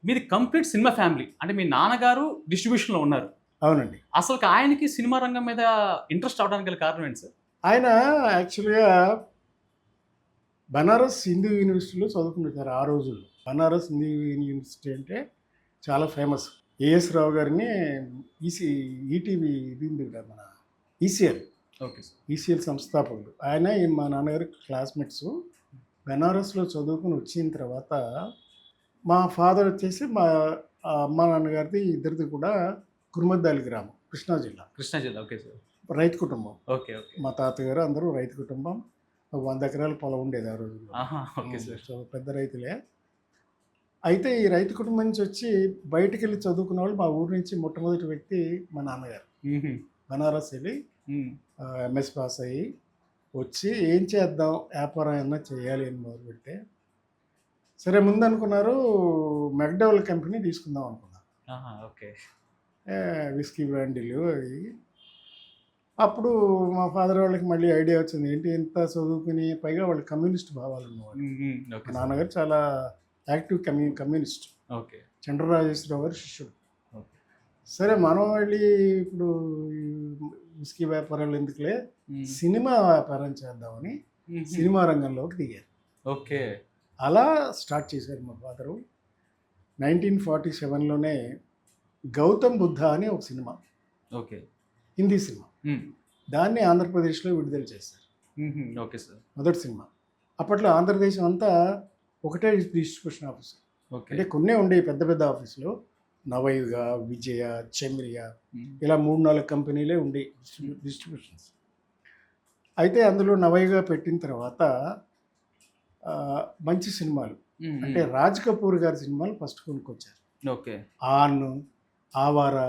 మీది complete cinema family. అంటే మీ నాన్నగారు డిస్ట్రిబ్యూషన్‌లో ఉన్నారు. అవునండి. అసలుకి ఆయనకి సినిమా రంగం మీద ఇంట్రెస్ట్ రావడానికి గల కారణం ఏంటి సార్? ఆయన యాక్చువల్‌గా బనారస్ హిందూ యూనివర్సిటీలో చదువుకున్నారు ఆ రోజుల్లో. బనారస్ హిందూ యూనివర్సిటీ అంటే చాలా ఫేమస్. ఏఎస్ రావు గారిని ఈసీ ఈటీవీ ఇది ఉంది కదా మన ఈసీఎల్. Okay sir. ఈసీఎల్ సంస్థాపకుడు. ఆయన మా నాన్నగారి క్లాస్‌మేట్సు. బెనారస్‌లో చదువుకొని వచ్చిన తర్వాత మా ఫాదర్ వచ్చేసి మా అమ్మ నాన్నగారిది ఇద్దరిది కూడా కుర్మద్దాలి గ్రామం, కృష్ణా జిల్లా. కృష్ణా జిల్లా. Okay sir. రైతు కుటుంబం. ఓకే. ఓకే. మా తాతగారు అందరూ రైతు కుటుంబం. 100 ఎకరాల పొలం ఉండేది ఆ రోజుల్లో. ఆహా! Okay sir. సో, పెద్ద రైతులే. అయితే ఈ రైతు కుటుంబం నుంచి వచ్చి బయటికెళ్ళి చదువుకున్న వాళ్ళు మా ఊరు నుంచి మొట్టమొదటి వ్యక్తి మా నాన్నగారు. హుహు. బనారస్ వెళ్ళి హ్మ్. ఎంఎస్ పాస్ అయ్యి వచ్చి ఏం చేద్దాం వ్యాపారం ఏమన్నా చేయాలి అని మొదలుపెడితే, సరే ముందు అనుకున్నారు మెక్డవల్ కంపెనీ తీసుకుందాం అనుకున్నారు. ఆహా! ఓకే. విస్కీ బ్రాండీలు అవి. అప్పుడు మా ఫాదర్ వాళ్ళకి మళ్ళీ ఐడియా వచ్చింది. ఏంటి ఇంత చదువుకుని పైగా వాళ్ళు కమ్యూనిస్ట్ భావాలు ఉన్నవాళ్ళు. హ్మ్. హ్మ్. మా ఓకే సార్. నాన్నగారు చాలా యాక్టివ్ కమ్యూనిస్ట్. ఓకే. చంద్రరాజేశ్వరరావు గారు శిష్యుడు. ఓకే. సరే మనం వెళ్ళి ఇప్పుడు ఈ విస్కీ వ్యాపారాలు ఎందుకులే, హ్మ్. సినిమా వ్యాపారం చేద్దామని హుహు. సినిమా రంగంలోకి దిగారు. ఓకే. అలా స్టార్ట్ చేశారు మా ఫాదరు. 1947లోనే 'గౌతమ్ బుద్ధ' అని ఒక సినిమా, ఓకే. హిందీ సినిమా. హ్మ్. దాన్ని ఆంధ్రప్రదేశ్లో విడుదల చేశారు. హుహు. Okay sir. మొదటి సినిమా. అప్పట్లో ఆంధ్రదేశం అంతా ఒకటే డిస్ట్రిబ్యూషన్ ఆఫీస్. ఓకే. అంటే కొన్నే ఉండేవి పెద్ద పెద్ద ఆఫీసులు. నవయుగ, విజయ, చమ్రియ హ్మ్. ఇలా 3, 4 కంపెనీలే ఉండేవి డిస్ట్రిబ్యూషన్స్. అయితే అందులో నవయుగ పెట్టిన తర్వాత మంచి సినిమాలు హ్మ్. అంటే హ్మ్. రాజ్ కపూర్ గారి సినిమాలు ఫస్ట్ కొనుక్కొచ్చారు. ఓకే. 'ఆన్', 'ఆవారా'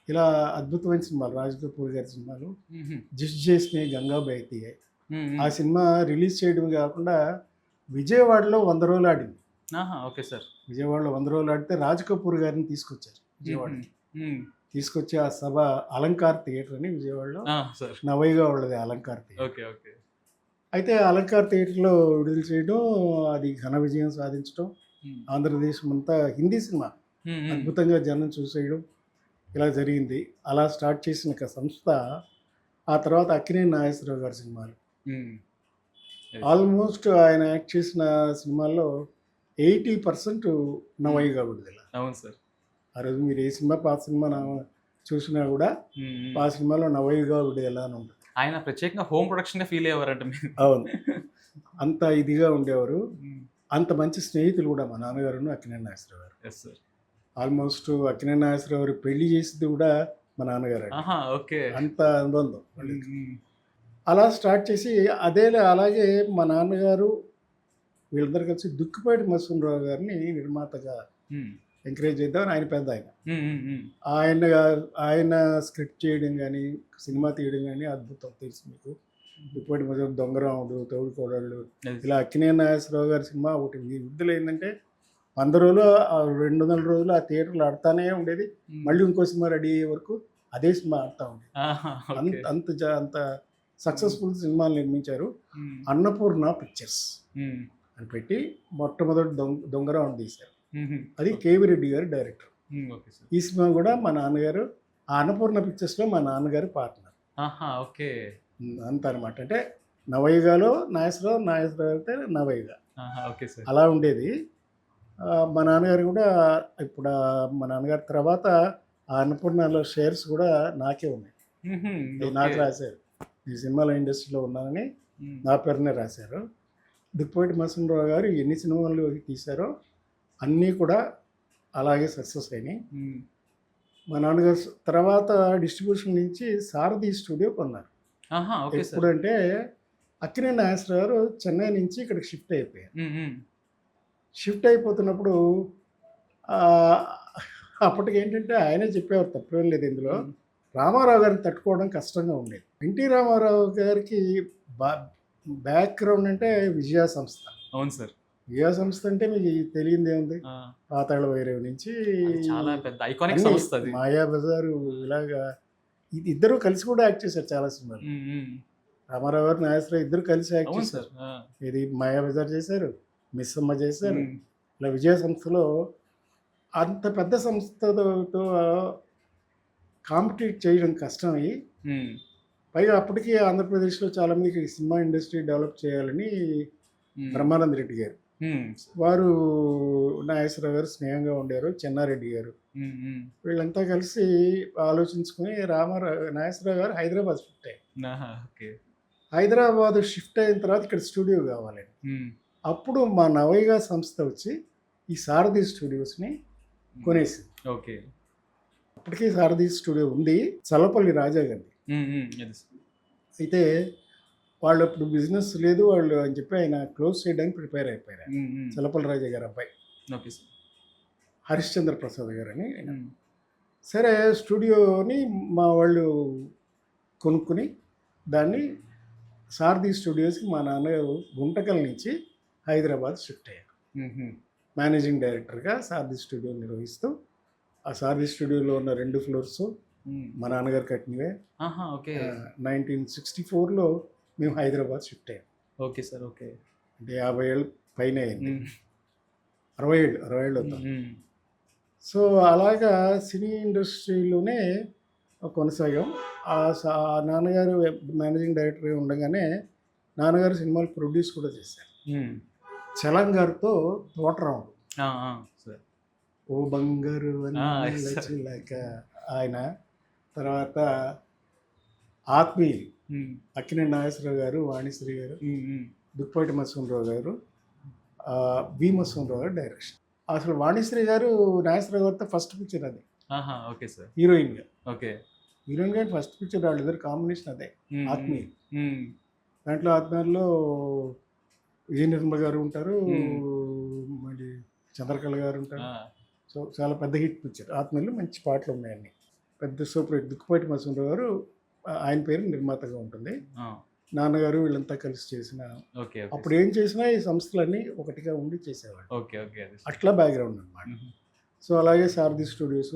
ఇలా అద్భుతమైన సినిమాలు రాజ్ కపూర్ గారి సినిమాలు. హుహు. 'జిస్ జేస్‌మే గంగా బహతీ హై' హ్మ్. ఆ హ్మ్. సినిమా రిలీజ్ చేయడమే కాకుండా విజయవాడలో 100 రోజులు ఆడింది. ఆహా! Okay sir. విజయవాడలో 100 రోజులు ఆడితే రాజ్ కపూర్ గారిని తీసుకొచ్చారు హుహు. విజయవాడకి. హ్మ్. తీసుకొచ్చి ఆ సభ అలంకార్ థియేటర్ అని విజయవాడలో ఆ! సార్. నవైగా వాళ్ళది అలంకార్ థియేటర్. ఓకే. ఓకే. అయితే అలంకార్ థియేటర్లో విడుదల చేయడం, అది ఘన విజయం సాధించడం, హ్మ్. ఆంధ్రదేశం అంతా హిందీ సినిమా హ్మ్. హ్మ్. అద్భుతంగా జనం చూసేయడం ఇలా జరిగింది. అలా స్టార్ట్ చేసిన ఒక సంస్థ ఆ తర్వాత అక్కినేని నాగేశ్వరరావు గారి సినిమాలు. హ్మ్. యెస్. ఆల్మోస్ట్ ఆయన యాక్ట్ చేసిన సినిమాల్లో 80% నవయుగా విడుదల. అవును సార్. ఆ రోజు మీరు ఏ సినిమా పాత సినిమా చూసినా కూడా హ్మ్. హ్మ్. ఆ సినిమాలో నవయుగా విడుదల అని ఉంటుంది. ఆయన ప్రత్యేకంగా హోమ్ ప్రొడక్షన్‌గా ఫీల్ అయ్యేవారంట మీరు. అవును. అంత ఇదిగా ఉండేవారు. హ్మ్. అంత మంచి స్నేహితులు కూడా మా నాన్నగారును Akkineni Nageswara Rao garu. Yes sir. Almost Akkineni Nageswara Rao garu పెళ్లి చేసింది కూడా మా నాన్నగారండి. ఆహా! ఓకే. అంత అనుబంధం హ్మ్. వాళ్ళకి. హ్మ్. అలా స్టార్ట్ చేసి అలాగే మా నాన్నగారు వీళ్ళిద్దరు కలిసి దుక్కిపాటి మసూనరావు గారిని నిర్మాతగా హ్మ్. ఎంకరేజ్ చేద్దామని ఆయన పెద్దాయన. హ్మ్. హ్మ్. హ్మ్. ఆయన ఆయన స్క్రిప్ట్ చేయడం గానీ, సినిమా తీయడం గానీ అద్భుతం తెలుసు మీకు. దుక్కిపాటి మసూనరావు 'దొంగరాముడు', 'తోడికోడళ్ళు' యెస్. ఇలా అక్కినేని నాగేశ్వరరావు గారి సినిమా ఒకటి విడుదలైందంటే 100 రోజులు 200 రోజులు ఆ థియేటర్‌లో ఆడుతానే ఉండేది. హ్మ్. మళ్ళీ ఇంకో సినిమా రెడీ అయ్యే వరకు అదే సినిమా ఆడుతా ఉండేది. ఆహా! అంత ఓకే. అంత అంత సక్సెస్‌ఫుల్ సినిమాలు నిర్మించారు. హ్మ్. అన్నపూర్ణ పిక్చర్స్ హ్మ్. అని పెట్టి మొట్టమొదటి దొంగరాముడు తీశారు. హుహు. అది ఓకే. కేవీ రెడ్డి గారు డైరెక్టర్. హ్మ్. Okay sir. ఈ సినిమా కూడా మా నాన్నగారు ఆ అన్నపూర్ణ పిక్చర్స్‌లో మా నాన్నగారు పార్ట్నర్. ఆహా! ఓకే. అంత అనమాట. అంటే నవయుగాలో నాగేశ్వరరావు అయితే నవయుగ. ఆహా! Okay sir. అలా ఉండేది. మా నాన్నగారు కూడా ఇప్పుడు మా నాన్నగారి తర్వాత ఆ అన్నపూర్ణలో షేర్స్ కూడా నాకే ఉన్నాయి. హుహు. అవి ఓకే. నాకు రాశారు. ఈ సినిమాల ఇండస్ట్రీలో ఉన్నానని హ్మ్. నా పేరునే రాశారు. దుక్కిపాటి మసూనరావు గారు ఎన్ని సినిమాలు తీశారో అన్నీ కూడా అలాగే సక్సెస్ అయినాయి. హ్మ్. మా నాన్నగారు తర్వాత డిస్ట్రిబ్యూషన్ నుంచి సారథి స్టూడియో కొన్నారు. ఆహా! Okay sir. ఎప్పుడంటే అక్కినేని నాగేశ్వరరావు గారు చెన్నై నుంచి ఇక్కడికి షిఫ్ట్ అయిపోయారు. హ్మ్. హ్మ్. షిఫ్ట్ అయిపోతున్నప్పుడు ఆహ్, అప్పటికేంటంటే ఆయనే చెప్పేవారు తప్పేం లేదు ఇందులో. హ్మ్. రామారావు గారిని తట్టుకోవడం కష్టంగా ఉండేది. ఎన్టీ రామారావు గారికి బా బ్యాక్‌గ్రౌండ్ అంటే విజయ సంస్థ. అవును సార్. విజయ సంస్థ అంటే మీకు తెలియనిదేముంది? ఆ! పాతాళ భైరవి నుంచి అది చాలా పెద్ద ఐకానిక్ అన్నీ సంస్థ అది. 'మాయాబజారు' ఇలాగా ఇద్దరు కలిసి కూడా యాక్ట్ చేశారు చాలా సినిమాలు. హ్మ్. హ్మ్. రామారావు గారు, నాగేశ్వరరావు ఇద్దరు కలిసి యాక్ట్ అవును చేశారు. సార్. ఆ! ఇది 'మాయాబజార్' చేశారు, 'మిస్సమ్మ' చేశారు. హ్మ్. ఇలా విజయ సంస్థలో అంత పెద్ద సంస్థతో కాంపిటీట్ చేయడం కష్టమయ్యి, హ్మ్. పైగా అప్పటికి ఆంధ్రప్రదేశ్‌లో చాలామందికి సినిమా ఇండస్ట్రీ డెవలప్ చేయాలని హ్మ్. బ్రహ్మానంద రెడ్డి గారు. హ్మ్. వారు నాగేశ్వరరావు గారు స్నేహంగా ఉండారు. చెన్నారెడ్డి గారు. హ్మ్. హ్మ్. వీళ్ళంతా కలిసి ఆలోచించుకొని నాగేశ్వరరావు గారు హైదరాబాద్ షిఫ్ట్ అయ్యారు. ఆహా! ఓకే. హైదరాబాద్ షిఫ్ట్ అయిన తర్వాత ఇక్కడ స్టూడియో కావాలని. హ్మ్. అప్పుడు మా నవయుగ సంస్థ వచ్చి ఈ సారథి స్టూడియోస్‌ని హ్మ్. కొనేసింది. ఓకే. అప్పటికి సారథి స్టూడియో ఉంది. చల్లపల్లి రాజా గారిది. హ్మ్. హ్మ్. అది. అయితే వాళ్ళు అప్పుడు బిజినెస్ లేదు వాళ్ళు అని చెప్పి ఆయన క్లోజ్ చేయడానికి ప్రిపేర్ అయిపోయారు. హ్మ్. హ్మ్. చల్లపల్లి రాజా గారి అబ్బాయి ఓకే సార్. హరిశ్చంద్ర ప్రసాద్ గారని ఆయన. హ్మ్. సరే స్టూడియోని మా వాళ్ళు కొనుక్కొని దాన్ని సారథి స్టూడియోస్‌కి మా నాన్నగారు గుంటకల్ నుంచి హైదరాబాద్ షిఫ్ట్ అయ్యారు. హుహు. మేనేజింగ్ డైరెక్టర్‌గా సారథి స్టూడియో నిర్వహిస్తూ, ఆ సారథి స్టూడియోలో ఉన్న 2 ఫ్లోర్సు హ్మ్. మా నాన్నగారు కట్టినవే. ఆహా! ఓకే. 1964లో మేము హైదరాబాద్ షిఫ్ట్ అయ్యాం. Okay sir. ఓకే. అంటే 50 ఏళ్ళు పైనే అయింది. హ్మ్. 60 ఏళ్ళు, 60 ఏళ్ళు హ్మ్. అవుతుంది. హ్మ్. సో, అలాగా సినీ ఇండస్ట్రీలోనే కొనసాగాం. నాన్నగారు మేనేజింగ్ డైరెక్టర్‌గా ఉండగానే నాన్నగారు సినిమాలు ప్రొడ్యూస్ కూడా చేశారు. హ్మ్. చలం గారితో 'తోటరాముడు', ఆ! ఆ! సార్. 'ఓ బంగారు ఆ! వన్నెల సార్. చిలక' ఆయన, తర్వాత 'ఆత్మీయులు' హ్మ్. అక్కినేని నాగేశ్వరరావు గారు, వాణిశ్రీ గారు, హ్మ్. హ్మ్. దుక్పాటి మత్స్యరావు గారు, వి. మత్స్యరావు గారు డైరెక్షన్. అసలు వాణిశ్రీ గారు నాగేశ్వరరావు గారితో ఫస్ట్ పిక్చర్ అది ఆహా! Okay sir. హీరోయిన్‌గా. ఓకే. హీరోయిన్‌గా ఫస్ట్ పిక్చర్ వాళ్ళిద్దరి కాంబినేషన్ అదే హ్మ్. హ్మ్. 'ఆత్మీయులు'. హ్మ్. దాంట్లో 'ఆత్మీయుల్లో' విజయ నిర్మల గారు ఉంటారు. హ్మ్. మళ్ళీ చంద్రకళ గారు ఉంటారు. ఆ! సో, చాలా పెద్ద హిట్ పిక్చర్. 'ఆత్మీయులో' మంచి పాటలు ఉన్నాయన్ని. పెద్ద సూపర్ హిట్. దుక్కిపాటి మత్స్యరావు గారు ఆయన పేరు నిర్మాతగా ఉంటుంది. ఆ! నాన్నగారు వీళ్ళంతా కలిసి చేసిన ఓకే. ఓకే అప్పుడు సార్. ఏం చేసినా ఈ సంస్థలన్నీ ఒకటిగా ఉండి చేసేవాళ్ళు. ఓకే. ఓకే. అది సార్. అట్లా బ్యాక్‌గ్రౌండ్ అనమాట. హుహు. సో, అలాగే సారథి స్టూడియోస్,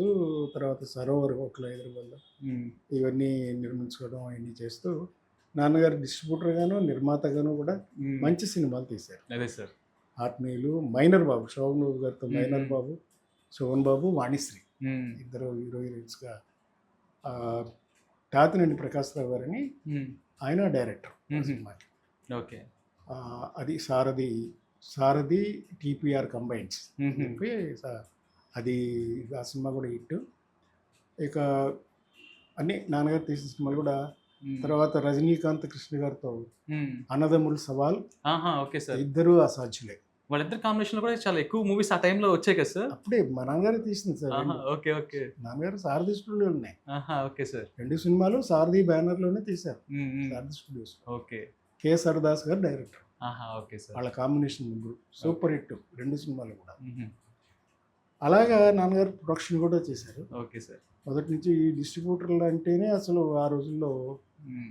తర్వాత సరోవర్ హోటల్ హైదరాబాద్‌లో హ్మ్. ఇవన్నీ నిర్మించుకోవడం అయన్నీ చేస్తూ నాన్నగారు డిస్ట్రిబ్యూటర్‌గాను, నిర్మాతగాను కూడా హ్మ్. మంచి సినిమాలు తీశారు. అదే సార్. 'ఆత్మీయులు', 'మైనర్ బాబు' శోభన్ బాబు గారితో హ్మ్. 'మైనర్ హ్మ్. బాబు', శోభన్ బాబు, వాణిశ్రీ హ్మ్. ఇద్దరు హీరో హీరోయిన్స్‌గా. ఆహ్, తాతినేని ప్రకాశ్‌రావు గారని హ్మ్. ఆయన డైరెక్టర్ ఆ హుహు. సినిమాకి. ఓకే. అది సారథి టీపీఆర్ కంబైన్స్ అని హుహు. చెప్పి స అది ఆ సినిమా కూడా హిట్. ఇక అన్నీ నాన్నగారు తీసిన సినిమాలు కూడా. హ్మ్. తర్వాత రజనీకాంత్, కృష్ణ గారితో హ్మ్. 'అన్నదమ్ముల సవాల్' ఆహా! Okay sir. ఇద్దరూ అసాధ్యులే. వాళ్ళిద్దరి కాంబినేషన్‌లో కూడా చాలా ఎక్కువ మూవీస్ ఆ టైంలో వచ్చాయి కదా సార్? అప్పుడే మా నాన్నగారే తీసింది సార్ ఆహా! 2. ఓకే. ఓకే. నాన్నగారు సారథి స్టూడియోలోనే. ఆహా! Okay sir. 2 సినిమాలు సారథి బ్యానర్‌లోనే తీశారు. హ్మ్. హ్మ్. సారథి స్టూడియోస్. ఓకే. కె. సరదాస్ గారు డైరెక్టర్. ఆహా! Okay sir. వాళ్ళ కాంబినేషన్ ముగ్గురు. ఓకే. సూపర్ హిట్ 2 సినిమాలు కూడా. హుహు. అలాగా నాన్నగారు ప్రొడక్షన్ కూడా చేశారు. Okay sir. మొదటి నుంచి ఈ డిస్ట్రిబ్యూటర్లు అంటేనే అసలు ఆ రోజుల్లో హ్మ్.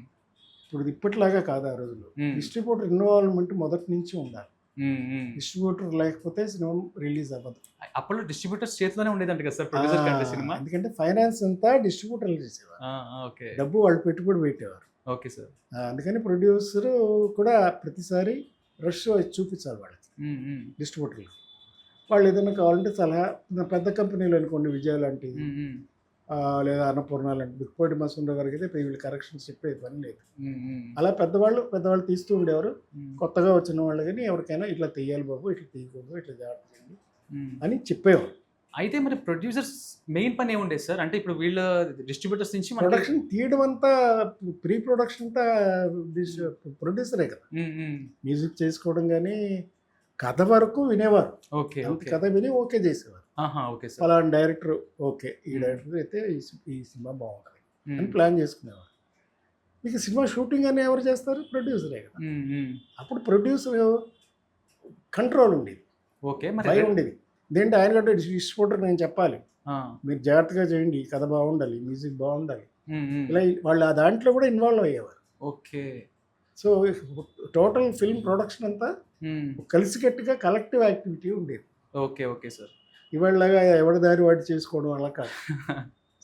ఇప్పుడు ఇప్పటిలాగా కాదు ఆ రోజుల్లో. హ్మ్. డిస్ట్రిబ్యూటర్ ఇన్వాల్వ్‌మెంట్ మొదటి నుంచి ఉండాలి. హ్మ్. హ్మ్. డిస్ట్రిబ్యూటర్ లేకపోతే సినిమా రిలీజ్ అవ్వదు. అప్పట్లో డిస్ట్రిబ్యూటర్స్ చేతిలోనే ఉండేదంట కదా సార్ ప్రొడ్యూసర్ కంటే సినిమా? ఎందుకంటే ఫైనాన్స్ అంతా డిస్ట్రిబ్యూటర్లు చేసేవారు. ఆ! ఆ! ఓకే. డబ్బు వాళ్ళు పెట్టుబడి పెట్టేవారు. Okay sir. అందుకని ప్రొడ్యూసరు కూడా ప్రతిసారి రష్ చూపించాలి వాళ్ళకి హ్మ్. హ్మ్. డిస్ట్రిబ్యూటర్‌లకి. వాళ్ళు ఏదైనా కావాలంటే సలహా పెద్ద కంపెనీలు అనుకోండి విజయ లాంటివి, హ్మ్. హ్మ్. లేదా అన్నపూర్ణ లాంటి దుక్కిపాటి మసూందర్ గారికి అయితే వీళ్ళు కరెక్షన్స్ చెప్పే పని లేదు. హ్మ్. హ్మ్. అలా పెద్దవాళ్ళు తీస్తూ ఉండేవారు. హ్మ్. కొత్తగా వచ్చిన వాళ్ళు కానీ ఎవరికైనా ఇట్లా తీయాలి బాబు, ఇట్లా తీయకూడదు, ఇట్లా జాగ్రత్త చేయండి హ్మ్. అని చెప్పేవారు. అయితే మరి ప్రొడ్యూసర్స్ మెయిన్ పని ఏముండేది సార్? అంటే ఇప్పుడు వీళ్ళ డిస్ట్రిబ్యూటర్స్ నుంచి మనకి ప్రొడక్షన్ తీయడం అంతా ప్రీ ప్రొడక్షన్ అంతా డిస్ హ్మ్. ప్రొడ్యూసరే కదా! హ్మ్. హ్మ్. మ్యూజిక్ చేసుకోవడం గానీ, కథ వరకు వినేవారు. ఓకే. అంత ఓకే. కథ విని ఓకే చేసేవారు. ఆహా! Okay sir. పలానా డైరెక్టర్ ఓకే. ఈ హ్మ్. డైరెక్టర్ అయితే ఈ సినిమా బావుంటది అని హ్మ్. ప్లాన్ చేసుకునేవారు. ఇక సినిమా షూటింగ్ అని ఎవరు చేస్తారు? ప్రొడ్యూసరే కదా! హ్మ్. హ్మ్. అప్పుడు ప్రొడ్యూసర్ కంట్రోల్ ఉండేది. ఓకే. మరి భయం ఉండేది. ఇదేంటి ఆయనకంటే డిస్ట్రిబ్యూటర్ నేను చెప్పాలి. ఆ! మీరు జాగ్రత్తగా చేయండి. ఈ కథ బావుండాలి. మ్యూజిక్ బావుండాలి. హ్మ్. హ్మ్. ఇలా వాళ్ళు ఆ దాంట్లో కూడా ఇన్వాల్వ్ అయ్యేవారు. Okay. So, total film production అంతా హ్మ్. కలిసికట్టుగా కలెక్టివ్ యాక్టివిటీ ఉండేది. ఓకే. Okay sir. ఇవాళలాగా ఎవడి దారి వాడు చేసుకోవడం అలా కాదు.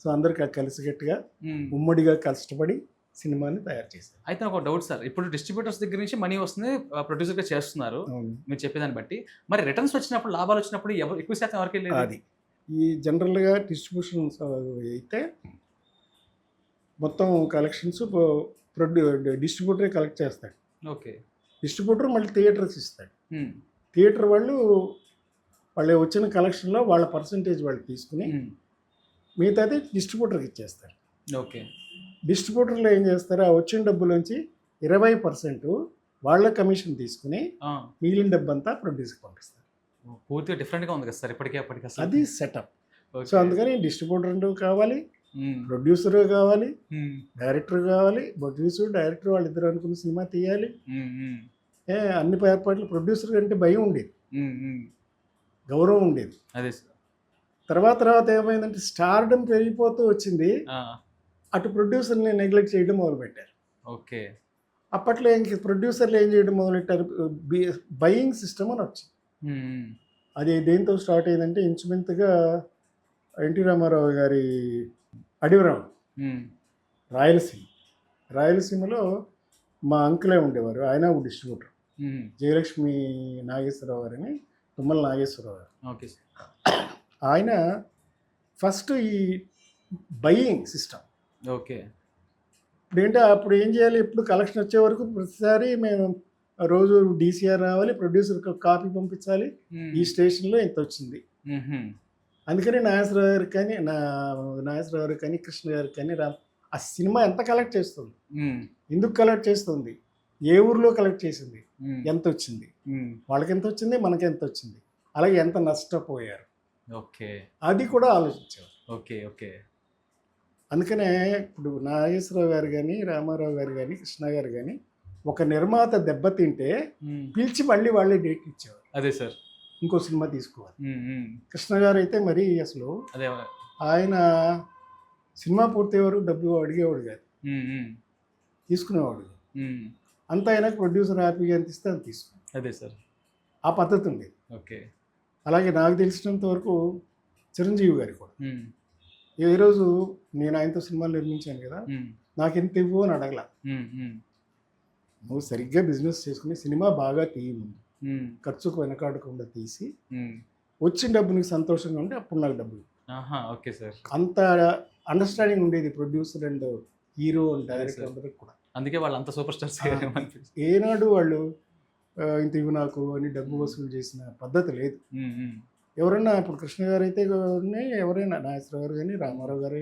సో, అందరూ కలిసికట్టుగా, హ్మ్. ఉమ్మడిగా కష్టపడి సినిమాని తయారు చేశారు. అయితే ఒక డౌట్ సార్. ఇప్పుడు డిస్ట్రిబ్యూటర్స్ దగ్గర నుంచి మనీ వస్తుంది. ప్రొడ్యూసర్‌గా చేస్తున్నారు. అవును. మీరు చెప్పేదాన్ని బట్టి. మరి రిటర్న్స్ వచ్చినప్పుడు, లాభాలొచ్చినప్పుడు ఎక్కువ శాతం ఎవరికెళ్ళేది? అది. ఈ జనరల్గా డిస్ట్రిబ్యూషన్స్ అయితే మొత్తం కలెక్షన్స్ డిస్ట్రిబ్యూటరే కలెక్ట్ చేస్తాడు. ఓకే. డిస్ట్రిబ్యూటర్ మళ్ళీ థియేటర్స్ ఇస్తాడు. థియేటర్ వాళ్ళు వచ్చిన కలెక్షన్లో వాళ్ళ పర్సంటేజ్ వాళ్ళు తీసుకుని మిగతాది డిస్ట్రిబ్యూటర్కి ఇచ్చేస్తారు. ఓకే. డిస్ట్రిబ్యూటర్లు ఏం చేస్తారు, ఆ వచ్చిన డబ్బులోంచి 20% వాళ్ళ కమిషన్ తీసుకుని మిగిలిన డబ్బు అంతా ప్రొడ్యూసర్కి పంపిస్తారు. పూర్తిగా డిఫరెంట్గా ఉంది కదా సార్ ఇప్పటికీ అప్పటికి అసలు. అది సెటప్. సో అందుకని డిస్ట్రిబ్యూటర్ కావాలి, ప్రొడ్యూసర్ కావాలి, డైరెక్టర్ కావాలి. ప్రొడ్యూసర్ డైరెక్టర్ వాళ్ళిద్దరు అనుకున్న సినిమా తీయాలి. అన్ని ఏర్పాట్లు ప్రొడ్యూసర్ అంటే భయం ఉండేది, గౌరవం ఉండేది. అదే తర్వాత ఏమైందంటే స్టార్డమ్ పెరిగిపోతూ వచ్చింది. అటు ప్రొడ్యూసర్ని నెగ్లెక్ట్ చేయడం మొదలుపెట్టారు. ఓకే. అప్పట్లో ప్రొడ్యూసర్లు ఏం చేయడం మొదలెట్టారు, బయింగ్ సిస్టమ్ అని వచ్చింది. అది దేంతో స్టార్ట్ అయిందంటే ఇంచుమించుగా ఎన్టీ రామారావు గారి అడవిరావు రాయలసీమలో మా అంకులే ఉండేవారు. ఆయన డిస్ట్రిబ్యూటర్, జయలక్ష్మి నాగేశ్వరరావు గారని, తుమ్మల నాగేశ్వరరావు గారు. ఓకే. ఆయన ఫస్ట్ ఈ బయింగ్ సిస్టమ్. ఓకే. ఇప్పుడు అప్పుడు ఏం చేయాలి, ఎప్పుడు కలెక్షన్ వచ్చే వరకు ప్రతిసారి మేము రోజు డీసీఆర్ రావాలి, ప్రొడ్యూసర్కి కాపీ పంపించాలి, ఈ స్టేషన్లో ఇంత వచ్చింది. అందుకని నాగేశ్వరరావు గారికి కానీ కృష్ణ గారికి కానీ ఆ సినిమా ఎంత కలెక్ట్ చేస్తుంది, ఎందుకు కలెక్ట్ చేస్తుంది, ఏ ఊర్లో కలెక్ట్ చేసింది, ఎంత వచ్చింది, వాళ్ళకి ఎంత వచ్చింది, మనకి ఎంత వచ్చింది, అలాగే ఎంత నష్టపోయారు, ఓకే, అది కూడా ఆలోచించారు. ఓకే. ఓకే. అందుకనే ఇప్పుడు నాగేశ్వరరావు గారు కానీ, రామారావు గారు కానీ, కృష్ణ గారు కానీ ఒక నిర్మాత దెబ్బతింటే పిలిచి మళ్ళీ వాళ్ళే డేట్ ఇచ్చేవారు. అదే సార్, ఇంకో సినిమా తీసుకోవాలి. కృష్ణ గారు అయితే మరీ అసలు ఆయన సినిమా పూర్తయ్యే వరకు డబ్బు అడిగేవాడు కాదు, తీసుకునేవాడు. అంత అయినా ప్రొడ్యూసర్ హ్యాపీగా ఎంత ఇస్తే అంత తీసుకుని. అదే సార్, ఆ పద్ధతి ఉండేది. ఓకే. అలాగే నాకు తెలిసినంత వరకు చిరంజీవి గారి కూడా ఈరోజు నేను ఆయనతో సినిమాలు నిర్మించాను కదా, నాకు ఎంత ఇవ్వు అని అడగల. నువ్వు సరిగ్గా బిజినెస్ చేసుకుని సినిమా బాగా తీయి, ముందు ఖర్చుకు వెనకాడకుండా తీసి వచ్చిన డబ్బు నీకు సంతోషంగా ఉంటే అప్పుడు నాకు డబ్బు. Okay sir. అంత అండర్స్టాండింగ్ ఉండేది producer and hero and director అందరికి కూడా. అందుకే వాళ్ళు అంత సూపర్ స్టార్స్. ఏనాడు వాళ్ళు ఇంత ఇవి నాకు అని డబ్బు వసూలు చేసిన పద్ధతి లేదు. ఎవరైనా ఇప్పుడు కృష్ణ గారు అయితే ఎవరైనా నాగేశ్వరరావు గారు కానీ, రామారావు గారు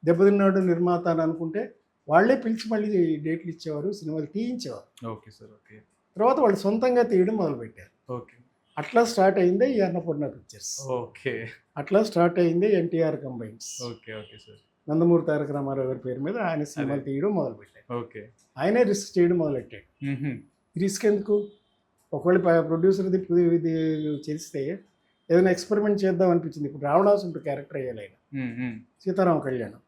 దెబ్బతిన్నాడు నిర్మాత అని అనుకుంటే వాళ్ళే పిలిచి మళ్ళీ డేట్లు ఇచ్చేవారు, సినిమాలు తీయించేవారు. Okay sir. ఓకే. తర్వాత వాళ్ళు సొంతంగా తీయడం మొదలుపెట్టారు. ఓకే. అట్లా స్టార్ట్ అయిందే ఈ అన్నపూర్ణ పిక్చర్స్. ఓకే. అట్లా స్టార్ట్ అయిందే NTR combines. Okay. Okay sir. Nandamuri Taraka Rama Rao గారి పేరు మీద ఆయన సినిమాలు తీయడం మొదలుపెట్టారు. ఓకే. ఆయనే రిస్క్ చేయడం మొదలెట్టాడు. రిస్క్ ఎందుకు, ఒకవేళ ప్రొడ్యూసర్ది ఇది చేస్తే ఏదైనా ఎక్స్పెరిమెంట్ చేద్దాం అనిపించింది. ఇప్పుడు రావణాసురుడు క్యారెక్టర్ అయ్యాలి ఆయన, సీతారామ కళ్యాణం.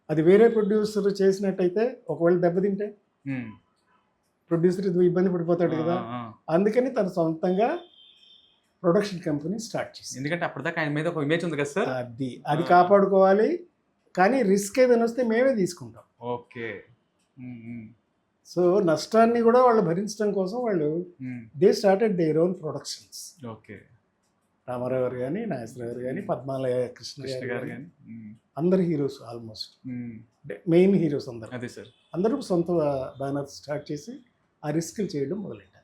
అది వేరే ప్రొడ్యూసర్ చేసినట్టయితే ఒకవేళ దెబ్బతింటే ప్రొడ్యూసర్ ఇబ్బంది పడిపోతాడు కదా. అందుకని తను సొంతంగా ప్రొడక్షన్ కంపెనీ స్టార్ట్ చేసింది. ఎందుకంటే అప్పటిదాకా ఆయన మీద ఒక ఇమేజ్ ఉంది కదా సార్, అది కాపాడుకోవాలి. కానీ రిస్క్ ఏదైనా వస్తే మేమే తీసుకుంటాం. ఓకే. సో నష్టాన్ని కూడా వాళ్ళు భరించడం కోసం వాళ్ళు they started their own productions. Okay. Rama Rao garu కానీ, నాగేశ్వరరావు గారు కానీ, పద్మాలయ కృష్ణ గారు కానీ, అందరు హీరోస్ ఆల్మోస్ట్ మెయిన్ హీరోస్ అందరు. అదే సార్, అందరూ సొంత బ్యానర్ స్టార్ట్ చేసి ఆ రిస్క్లు చేయడం మొదలెట్టారు.